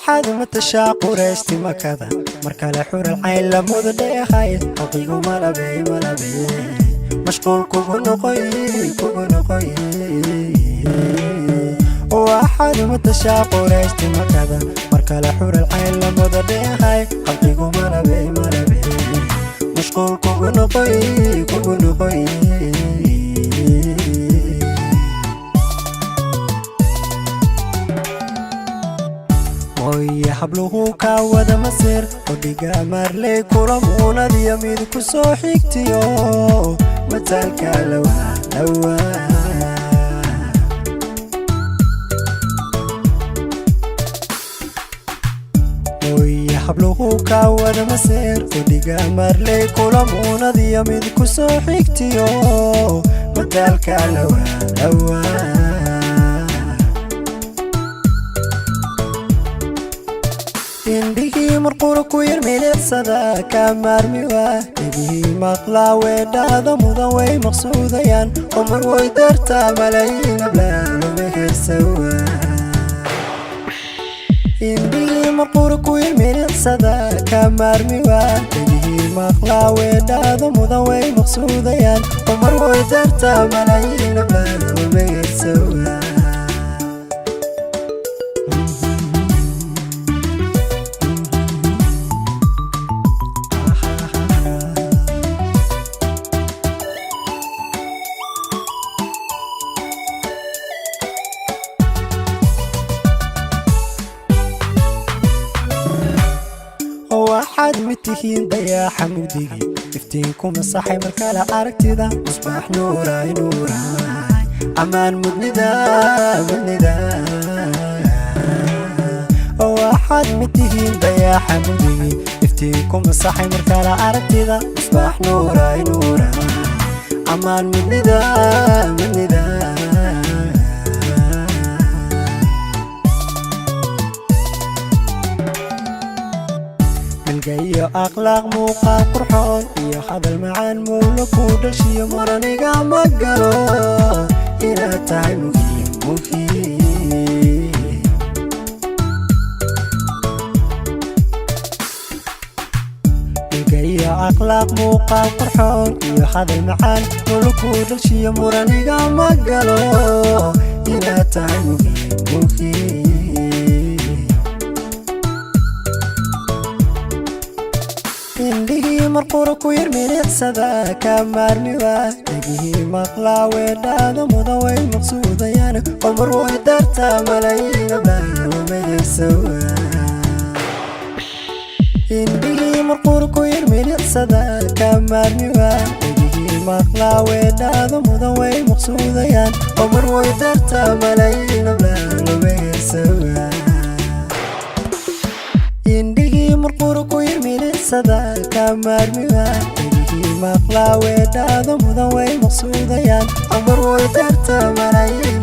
واحد متشاق ورشتي مكذا مركل حور العين لمود ديخاي حقيقو ملبي مشغول كوغو نقوي واحد متشاق ورشتي مكذا مركل حور العين لمود ديخاي حقيقو ملبي مشغول كوغو نقوي ويا حبلوه كاودا مسير وديقا مارلي كورمونا دي يميد كسو حيكتيو متالكا لوا ويا حبلوه كاودا مسير وديقا مارلي كورمونا دي يميد كسو حيكتيو متالكا لوا indhihii marqura ku yar milicsada ka maarmiwa idihii maqlaa weedhaada mudan way maqsuudayaan umar way dartaa malayiin ablaanuma hersawa indhihii marqura ku yar milicsada ka maarmiwa idihii maqlaa weedhaada mudan way maqsuudayaan umar way dartaa malayiin ablaanuma hersawa واحد متهين ضياع حمودي افتينكم الصحي مركالة عركتدا مصباح نوراي أمان مدندا واحد متهين ضياع حمودي افتينكم الصحي مركالة عركتدا مصباح نوراي أمان مدندا جاي أخلاق موقع قرحون يا هذا المعان مولك ودشي مرنيقا مقلو إلى تعب مفيد جاي أخلاق موقع قرحون يا هذا المعان مولك ودشي مرنيقا مقلو إلى تعب مفيد indhihii marqura ku yar milicsada ka maarmiwa dhegihii maqlaa weedhaada mudan way maqsuudayaan umar way dartaa malayiin ablaanuma hersawa indhihii marqura ku yar milicsada ka maarmiwa dhegihii maqlaa weedhaada mudan way maqsuudayaan umar way dartaa malayiin ablaanuma hersawa indhihii marqura ku yar milicsada ka maarmiwa dhegihii maqlaa weedhaada mudan way maqsuudayaan umar way dartaa malayiin